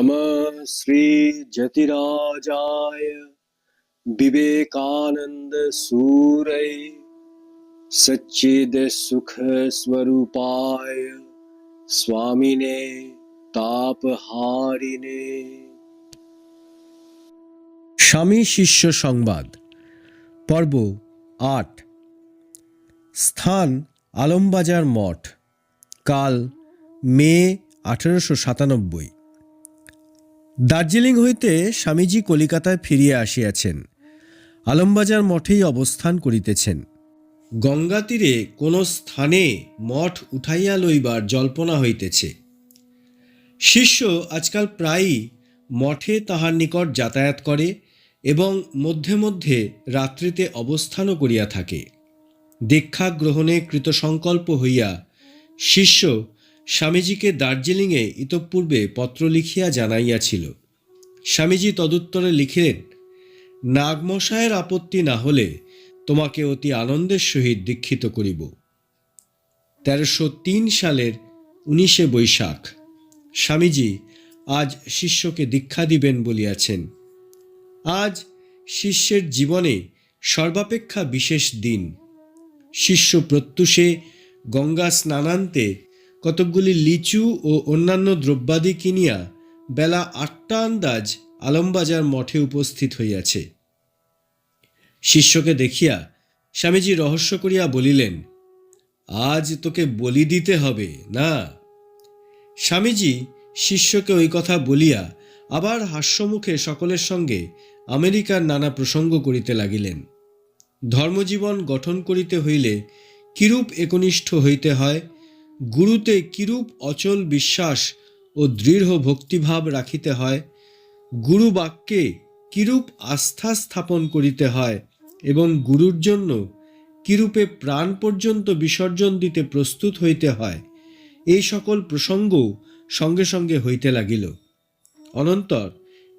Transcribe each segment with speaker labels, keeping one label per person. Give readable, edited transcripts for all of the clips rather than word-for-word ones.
Speaker 1: नमः श्री जतिराजाय विवेकानंद सूरय सच्चिद सुख स्वरूपाय स्वामिने तापहारिणे। স্বামী শিষ্য সংবাদ পর্ব ৮। স্থান আলমবাজার মঠ। কাল মে 1897। দার্জিলিং হইতে স্বামীজি কলিকাতায় ফিরিয়া আসিয়াছেন। আলমবাজার মঠেই অবস্থান করিতেছেন। গঙ্গা তীরে কোন স্থানে মঠ উঠাইয়া লইবার জল্পনা হইতেছে। শিষ্য আজকাল প্রায়ই মঠে তাহার নিকট যাতায়াত করে এবং মধ্যে মধ্যে রাত্রিতে অবস্থানও করিয়া থাকে। দীক্ষা গ্রহণে কৃতসংকল্প হইয়া শিষ্য স্বামীজিকে দার্জিলিংয়ে ইতঃপূর্বে পত্র লিখিয়া জানাইয়াছিল। স্বামীজি তদুত্তরে লিখিলেন, নাগমশায়ের আপত্তি না হলে তোমাকে অতি আনন্দের সহিত দীক্ষিত করিব। 1303 সালের 19 বৈশাখ স্বামীজি আজ শিষ্যকে দীক্ষা দিবেন বলিয়াছেন। আজ শিষ্যের জীবনে সর্বাপেক্ষা বিশেষ দিন। শিষ্য প্রত্যুষে গঙ্গা স্নানান্তে কতকগুলি লিচু ও অন্যান্য দ্রব্যাদি কিনিয়া বেলা 8টা আন্দাজ আলমবাজার মঠে উপস্থিত হইয়াছে। শিষ্যকে দেখিয়া স্বামীজি রহস্য করিয়া বলিলেন, আজ তোকে বলি দিতে হবে না। স্বামীজি শিষ্যকে ওই কথা বলিয়া আবার হাস্যমুখে সকলের সঙ্গে আমেরিকার নানা প্রসঙ্গ করিতে লাগিলেন। ধর্মজীবন গঠন করিতে হইলে কিরূপ একনিষ্ঠ হইতে হয়, গুরুতে কিরূপ অচল বিশ্বাস ও দৃঢ় ভক্তিভাব রাখিতে হয়, গুরু বাক্যে কিরূপ আস্থা স্থাপন করিতে হয় এবং গুরুর জন্য কিরূপে প্রাণ পর্যন্ত বিসর্জন দিতে প্রস্তুত হইতে হয়, এই সকল প্রসঙ্গ সঙ্গে সঙ্গে হইতে লাগিল। অনন্তর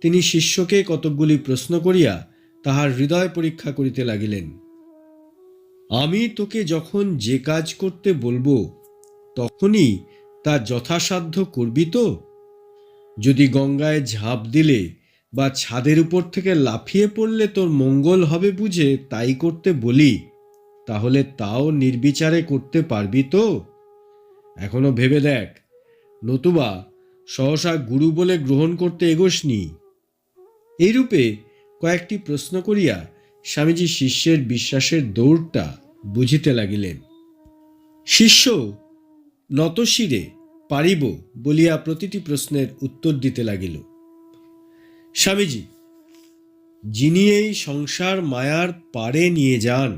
Speaker 1: তিনি শিষ্যকে কতকগুলি প্রশ্ন করিয়া তাহার হৃদয় পরীক্ষা করিতে লাগিলেন। আমি তোকে যখন যে কাজ করতে বলবো তখনই তা যথাসাধ্য করবি তো? যদি গঙ্গায় ঝাঁপ দিলে বা ছাদের উপর থেকে লাফিয়ে পড়লে তোর মঙ্গল হবে বুঝে তাই করতে বলি, তাহলে তাও নির্বিচারে করতে পারবি তো? এখনো ভেবে দেখ, নতুবা সহসা গুরু বলে গ্রহণ করতে এগোসনি। এইরূপে কয়েকটি প্রশ্ন করিয়া স্বামীজি শিষ্যের বিশ্বাসের দৌড়টা বুঝিতে লাগিলেন। শিষ্য নতশিরে পারিব বলিয়া প্রতিটি প্রশ্নের উত্তর দিতে লাগিল। স্বামীজি, যিনি এই সংসার মায়ার পারে নিয়ে যান,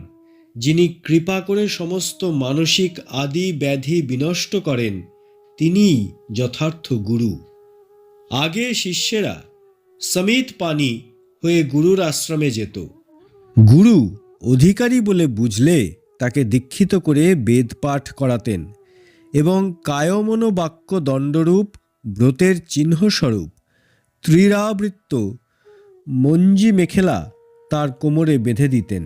Speaker 1: যিনি কৃপা করে সমস্ত মানসিক আদি ব্যাধি বিনষ্ট করেন, তিনিই যথার্থ গুরু। আগে শিষ্যেরা সমিত পানি হয়ে গুরুর আশ্রমে যেত। গুরু অধিকারী বলে বুঝলে তাকে দীক্ষিত করে বেদ পাঠ করাতেন এবং কায়মনোবাক্য দণ্ডরূপ ব্রতের চিহ্নস্বরূপ ত্রিরাবৃত্ত মঞ্জি মেখেলা তার কোমরে বেঁধে দিতেন।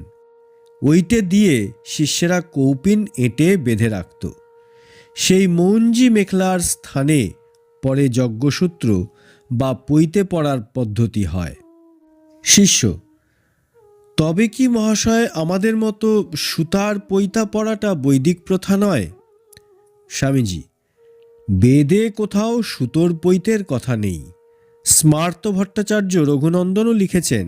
Speaker 1: ওইটে দিয়ে শিষ্যেরা কৌপিন এঁটে বেঁধে রাখত। সেই মঞ্জি মেখলার স্থানে পরে যজ্ঞসূত্র বা পৈতে পড়ার পদ্ধতি হয়। শিষ্য, তবে কি মহাশয় আমাদের মতো সুতার পৈতা পড়াটা বৈদিক প্রথা নয়? স্বামীজি, বেদে কোথাও সুতোর পৈতের কথা নেই। স্মার্ত ভট্টাচার্য রঘুনন্দনও লিখেছেন,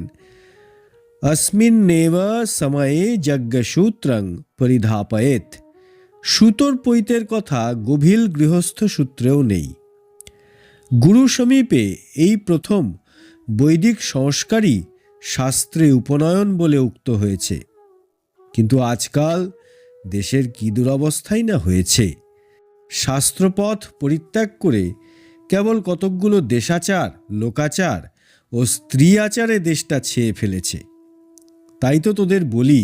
Speaker 1: अस्मिन्नेव সময়ে যজ্ঞসূত্রং পরিধাপয়েত। সুতোর পৈতের কথা গভীর গৃহস্থ সূত্রেও নেই। গুরু সমীপে এই প্রথম বৈদিক সংস্কারই শাস্ত্রে উপনয়ন বলে উক্ত হয়েছে। কিন্তু আজকাল দেশের কি দুরবস্থাই না হয়েছে। শাস্ত্রপথ পরিত্যাগ করে কেবল কতকগুলো দেশাচার, লোকাচার ও স্ত্রী আচারে দেশটা ছেয়ে ফেলেছে। তাই তো তোদের বলি,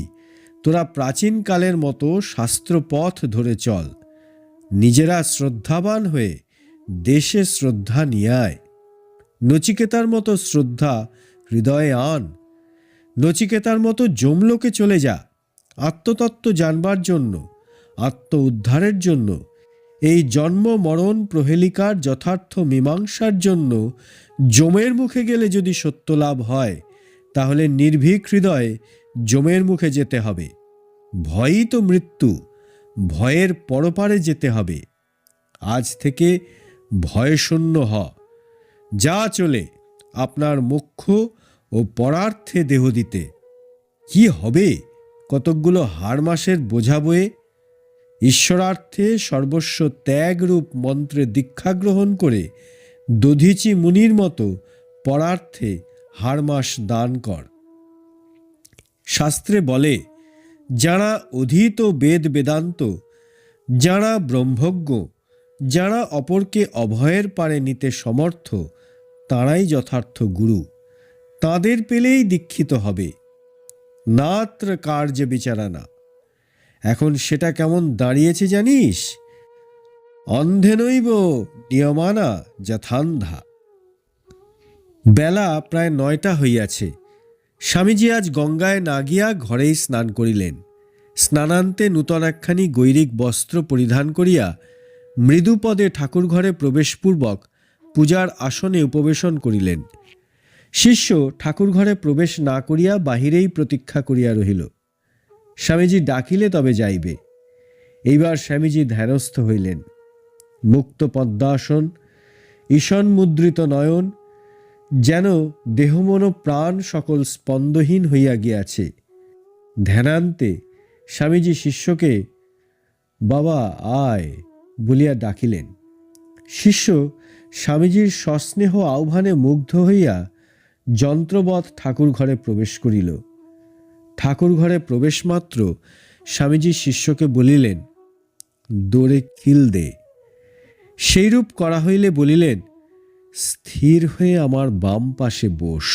Speaker 1: তোরা প্রাচীনকালের মতো শাস্ত্রপথ ধরে চল। নিজেরা শ্রদ্ধাবান হয়ে দেশে শ্রদ্ধা নিয়ে আয়। নচিকেতার মতো শ্রদ্ধা হৃদয়ে আন। নচিকেতার মতো যমলোকে চলে যা। আত্মতত্ত্ব জানবার জন্য, আত্ম উদ্ধারের জন্য এই জন্ম মরণ প্রহেলিকার যথার্থ মীমাংসার জন্য যমের মুখে গেলে যদি সত্য লাভ হয়, তাহলে নির্ভীক হৃদয়ে যমের মুখে যেতে হবে। ভয়ই তো মৃত্যু, ভয়ের পরপারে যেতে হবে। আজ থেকে ভয়শূন্য হ। যা চলে আপনার মোক্ষ ও পরার্থে দেহ দিতে। কি হবে কতকগুলো হাড় মাসের বোঝা বয়ে? ঈশ্বরার্থে সর্বস্ব ত্যাগরূপ মন্ত্রে দীক্ষা গ্রহণ করে দধীচি মুনির মতো পরার্থে হাড়মাস দান কর। শাস্ত্রে বলে, যারা অধীত বেদ বেদান্ত, যারা ব্রহ্মজ্ঞ, যারা অপরকে অভয়ের পারে নিতে সমর্থ, তাঁরাই যথার্থ গুরু। তাঁদের পেলেই দীক্ষিত হবে। নাত্র কার্যে বিচারানা। এখন সেটা কেমন দাঁড়িয়েছে জানিস? অন্ধেনৈব নিয়মানা যথান্ধা। বেলা প্রায় 9টা হইয়াছে। স্বামীজি আজ গঙ্গায় না গিয়া ঘরেই স্নান করিলেন। স্নানান্তে নূতন একখানি গৈরিক বস্ত্র পরিধান করিয়া মৃদুপদে ঠাকুর ঘরে প্রবেশপূর্বক পূজার আসনে উপবেশন করিলেন। শিষ্য ঠাকুর ঘরে প্রবেশ না করিয়া বাহিরেই প্রতীক্ষা করিয়া রহিল। স্বামীজি ডাকিলে তবে যাইবে। এইবার স্বামীজি ধ্যানস্থ হইলেন। মুক্ত পদ্মাসন, ঈশন মুদ্রিত নয়ন, যেন দেহমন প্রাণ সকল স্পন্দহীন হইয়া গিয়াছে। ধ্যানান্তে স্বামীজি শিষ্যকে বাবা আয় বলিয়া ডাকিলেন। শিষ্য স্বামীজির সস্নেহ আহ্বানে মুগ্ধ হইয়া যন্ত্রবৎ ঠাকুর ঘরে প্রবেশ করিল। ঠাকুর ঘরে প্রবেশ মাত্র স্বামীজি শিষ্যকে বলিলেন, দোরে খিল দে। সেইরূপ করা হইলে বলিলেন, স্থির হয়ে আমার বাম পাশে বস।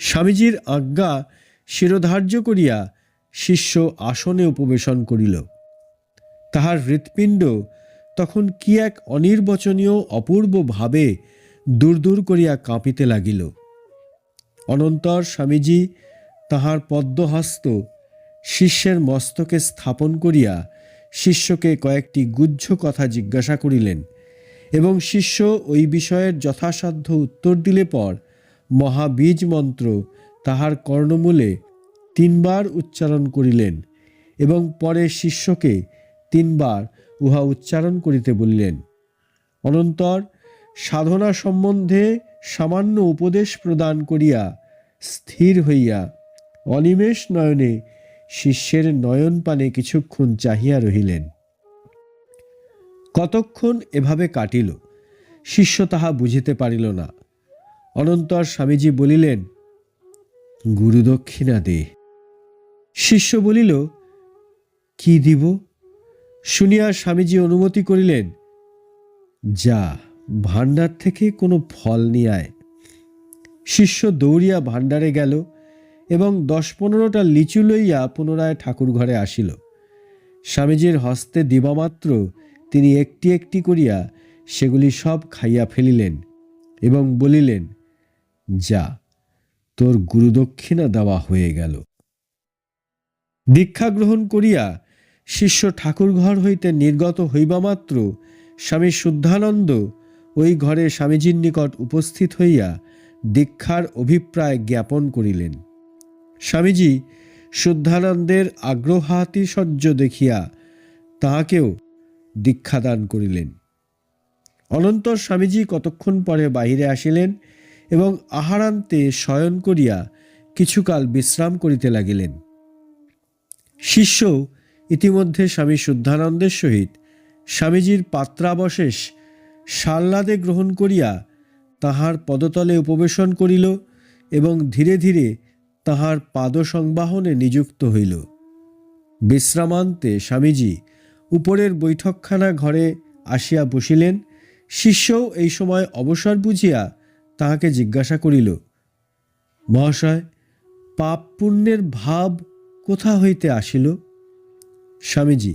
Speaker 1: স্বামীজির আজ্ঞা শিরোধার্য করিয়া শিষ্য আসনে উপবেশন করিল। তাহার হৃৎপিণ্ড তখন কি এক অনির্বচনীয় অপূর্ব ভাবে দূর দূর করিয়া কাঁপিতে লাগিল। অনন্তর স্বামীজি তাহার পদ্মহস্ত শিষ্যের মস্তকে স্থাপন করিয়া শিষ্যকে কয়েকটি গুহ্য কথা জিজ্ঞাসা করিলেন এবং শিষ্য ওই বিষয়ের যথাসাধ্য উত্তর দিলে পর মহাবীজ মন্ত্র তাহার কর্ণমূলে 3 বার উচ্চারণ করিলেন এবং পরে শিষ্যকে 3 বার উহা উচ্চারণ করিতে বলিলেন। অনন্তর সাধনা সম্বন্ধে সামান্য উপদেশ প্রদান করিয়া স্থির হইয়া অনিমেষ নয়নে শিষ্যের নয়ন পানে কিছুক্ষণ চাহিয়া রহিলেন। কতক্ষণ এভাবে কাটিল, শিষ্য তাহা বুঝিতে পারিল না। অনন্তর স্বামীজি বলিলেন, গুরুদক্ষিণা দে। শিষ্য বলিল, কি দিব? শুনিয়া স্বামীজি অনুমতি করিলেন, যা ভাণ্ডার থেকে কোনো ফল নিয়ে আয়। শিষ্য দৌড়িয়া ভাণ্ডারে গেল এবং 10-15টা লিচু লইয়া পুনরায় ঠাকুর ঘরে আসিল। স্বামীজির হস্তে দিবামাত্র তিনি একটি একটি করিয়া সেগুলি সব খাইয়া ফেলিলেন এবং বলিলেন, যা, তোর গুরুদক্ষিণা দেওয়া হয়ে গেল। দীক্ষা গ্রহণ করিয়া শিষ্য ঠাকুর ঘর হইতে নির্গত হইবামাত্র স্বামী শুদ্ধানন্দ ওই ঘরে স্বামীজির নিকট উপস্থিত হইয়া দীক্ষার অভিপ্রায় জ্ঞাপন করিলেন। স্বামীজি শুদ্ধানন্দের আগ্রহাতিশয্য দেখিয়া তাহাকেও দীক্ষাদান করিলেন। অনন্তর স্বামীজি কতক্ষণ পরে বাহিরে আসিলেন এবং আহারান্তে শয়ন করিয়া কিছুকাল বিশ্রাম করিতে লাগিলেন। শিষ্য ইতিমধ্যে স্বামী শুদ্ধানন্দের সহিত স্বামীজির পাত্রাবশেষ সাল্লাদে গ্রহণ করিয়া তাহার পদতলে উপবেশন করিল এবং ধীরে ধীরে তাহার পাদ সংবাহনে নিযুক্ত হইল। বিশ্রামান্তে স্বামীজি উপরের বৈঠকখানা ঘরে আসিয়া বসিলেন। শিষ্যও এই সময় অবসর বুঝিয়া তাহাকে জিজ্ঞাসা করিল, মহাশয়, পাপ পুণ্যের ভাব কোথা হইতে আসিল? স্বামীজি,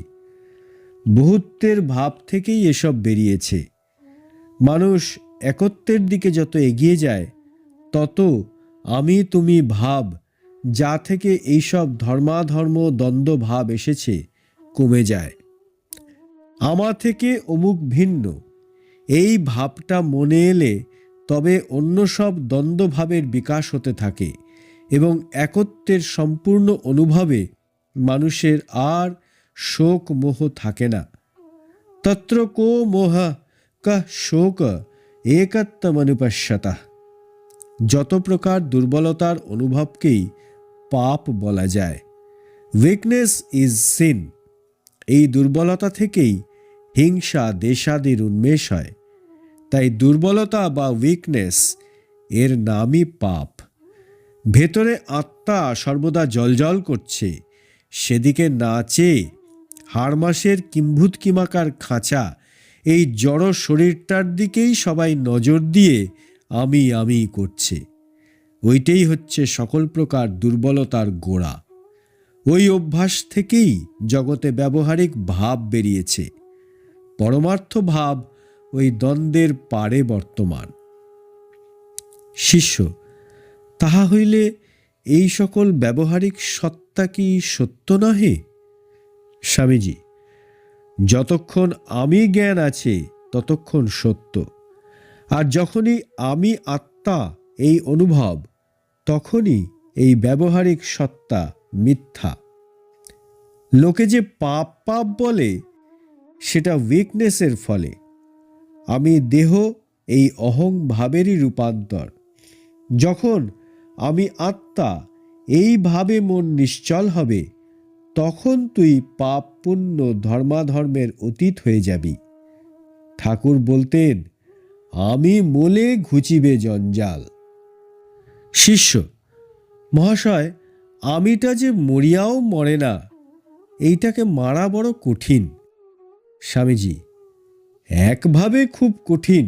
Speaker 1: বহুত্বের ভাব থেকেই এসব বেরিয়েছে। মানুষ একত্বের দিকে যত এগিয়ে যায় তত আমি তুমি ভাব, যা থেকে এইসব ধর্মাধর্ম দ্বন্দ্ব ভাব এসেছে, কমে যায়। আমা থেকে অমুক ভিন্ন, এই ভাবটা মনে এলে তবে অন্য সব দ্বন্দ্বভাবের বিকাশ হতে থাকে এবং একত্বের সম্পূর্ণ অনুভবে মানুষের আর শোক মোহ থাকে না। তত্র কো মোহ কঃ শোক একত্বমনুপশ্যতঃ। যত প্রকার দুর্বলতার অনুভবকেই পাপ বলা যায়। Weakness is seen. এই দুর্বলতা থেকেই হিংসা দেশাদির উন্মেষ হয়। তাই দুর্বলতা বা উইকনেস এর নামই পাপ। ভেতরে আত্মা সর্বদা জলজল করছে, সেদিকে না চেয়ে হাড়মাসের কিম্ভূত কিমাকার খাঁচা এই জড় শরীরটার দিকেই সবাই নজর দিয়ে আমি আমি করছে। ওইটাই হচ্ছে সকল প্রকার দুর্বলতার গোড়া। ওই অভ্যাস থেকেই জগতে ব্যবহারিক ভাব বেরিয়েছে। পরমার্থ ভাব ওই দ্বন্দ্বের পারে বর্তমান। শিষ্য: তাহা হইলে এই সকল ব্যবহারিক সত্তা কি সত্য নহে? স্বামীজি: যতক্ষণ আমি জ্ঞান আছে ততক্ষণ সত্য, আর যখনই আমি আত্মা এই অনুভব, তখনই এই ব্যবহারিক সত্তা মিথ্যা। লোকে যে পাপ পাপ বলে, সেটা উইকনেসের ফলে। আমি দেহ এই অহং ভাবেরই রূপান্তর। যখন আমি আত্মা এই ভাবে মন নিশ্চল হবে, তখন তুই পাপ পুণ্য ধর্মাধর্মের অতীত হয়ে যাবি। ঠাকুর বলতেন, আমি মোলে ঘুচিবে জঞ্জাল। শিষ্য: মহাশয়, আমিটা যে মরিয়াও মরে না, এইটাকে মারা বড় কঠিন। স্বামীজি: একভাবে খুব কঠিন,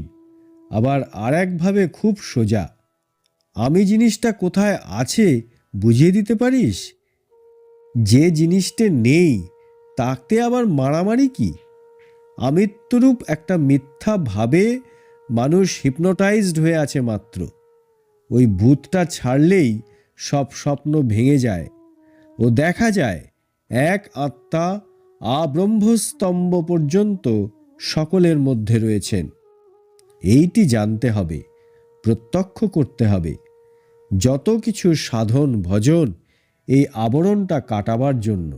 Speaker 1: আবার আর একভাবে খুব সোজা। আমি জিনিসটা কোথায় আছে বুঝিয়ে দিতে পারিস? যে জিনিসটা নেই তাতে আবার মারামারি কি? আমিত্বরূপ একটা মিথ্যা ভাবে মানুষ হিপনোটাইজড হয়ে আছে মাত্র। ওই ভূতটা ছাড়লেই সব স্বপ্ন ভেঙে যায় ও দেখা যায় এক আত্মা আব্রহ্মস্তম্ভ পর্যন্ত সকলের মধ্যে রয়েছেন। এইটি জানতে হবে, প্রত্যক্ষ করতে হবে। যত কিছু সাধন ভজন এই আবরণটা কাটাবার জন্য।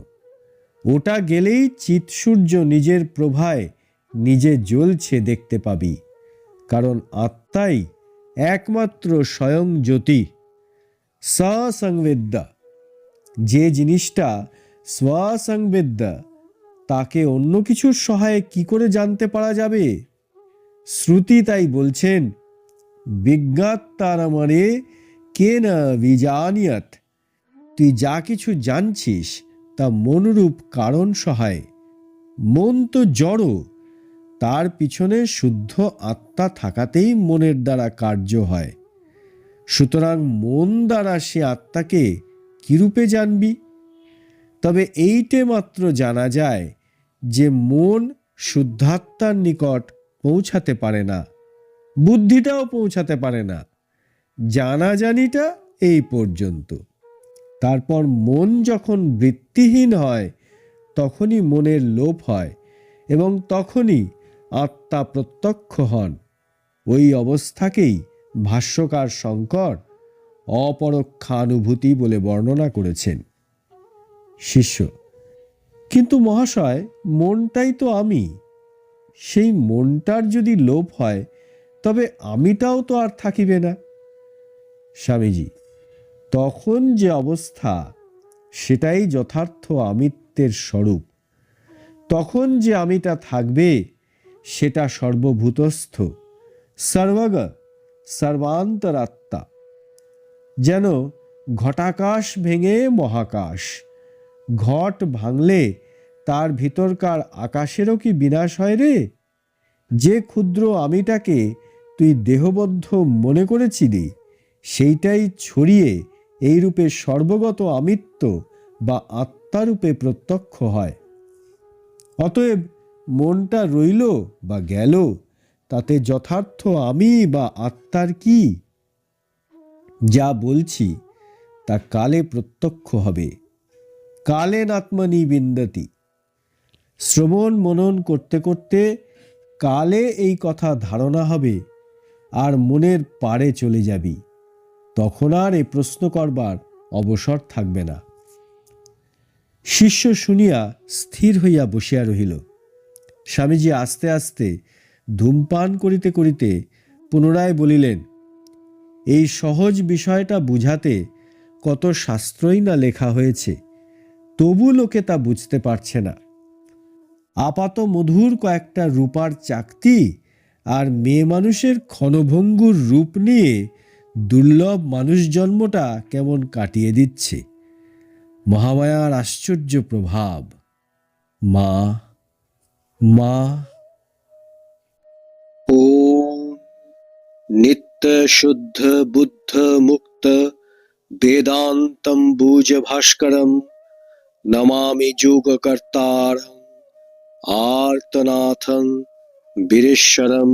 Speaker 1: ওটা গেলেই চিৎসূর্য নিজের প্রভায় নিজে জ্বলছে দেখতে পাবি। কারণ আত্মাই একমাত্র স্বয়ং জ্যোতি, সসংবেদ্য। যে জিনিসটা স্বসংবেদ্য, তাকে অন্য কিছুর সহায়ে কি করে জানতে পারা যাবে? শ্রুতি তাই বলছেন, বিজ্ঞাতারমরে কেন বিজানিয়ত। তুই যা কিছু জানছিস তা মনরূপ কারণ সহায়। মন তো জড়, তার পিছনে শুদ্ধ আত্মা থাকাতেই মনের দ্বারা কার্য হয়। সুতরাং মন দ্বারা সে আত্মাকে কিরূপে জানবি? তবে এইটে মাত্র জানা যায় যে মন শুদ্ধাত্মার নিকট পৌঁছাতে পারে না, বুদ্ধিটাও পৌঁছাতে পারে না। জানাজানিটা এই পর্যন্ত। তারপর মন যখন বৃত্তিহীন হয়, তখনই মনের লোপ হয় এবং তখনই আত্মা প্রত্যক্ষ হন। ওই অবস্থাকেই ভাষ্যকার শঙ্কর অপরোক্ষানুভূতি বলে বর্ণনা করেছেন। শিষ্য: কিন্তু মহাশয়, মনটাই তো আমি। সেই মনটার যদি লোপ হয়, তবে আমিটাও তো আর থাকিবে না। স্বামীজি: তখন যে অবস্থা, সেটাই যথার্থ আমিত্বের স্বরূপ। তখন যে আমিটা থাকবে, সেটা সর্বভূতস্থ, সর্বগ সর্বান্তরাত্মা। যেন ঘটাকাশ ভেঙে মহাকাশ। ঘট ভাঙলে তার ভিতরকার আকাশেরও কি বিনাশ হয় রে? যে ক্ষুদ্র আমিটাকে তুই দেহবদ্ধ মনে করেছিলি, সেইটাই ছড়িয়ে এই রূপে সর্বগত আমিত্ব বা আত্মারূপে প্রত্যক্ষ হয়। অতএব মনটা রইল বা গেল, তাতে যথার্থ আমি বা আত্মার কি? যা বলছি তা কালে প্রত্যক্ষ হবে। কালেন আত্মনি বিন্দতি। শ্রবণ মনন করতে করতে কালে এই কথা ধারণা হবে আর মনের পারে চলে যাবি। তখন আর এ প্রশ্ন করবার অবসর থাকবে না। শিষ্য শুনিয়া স্থির হইয়া বসিয়া রহিল। স্বামীজি আস্তে আস্তে ধূমপান করিতে করিতে পুনরায় বলিলেন, এই সহজ বিষয়টা বুঝাতে কত শাস্ত্রই না লেখা হয়েছে, তবু লোকে তা বুঝতে পারছে না। আপাত মধুর কয়েকটা রূপার চাকতি আর মেয়ে মানুষের ক্ষণভঙ্গুর রূপ নিয়ে দুর্লভ মানুষ জন্মটা কেমন কাটিয়ে দিচ্ছে। মহামায়ার আশ্চর্য প্রভাব। মা, মা। ওম নিত্য শুদ্ধ বুদ্ধ মুক্ত বেদান্তম্বুজ ভাস্করম নমামি যোগকর্তারম আর্তনাথং বীরেশ্বরম।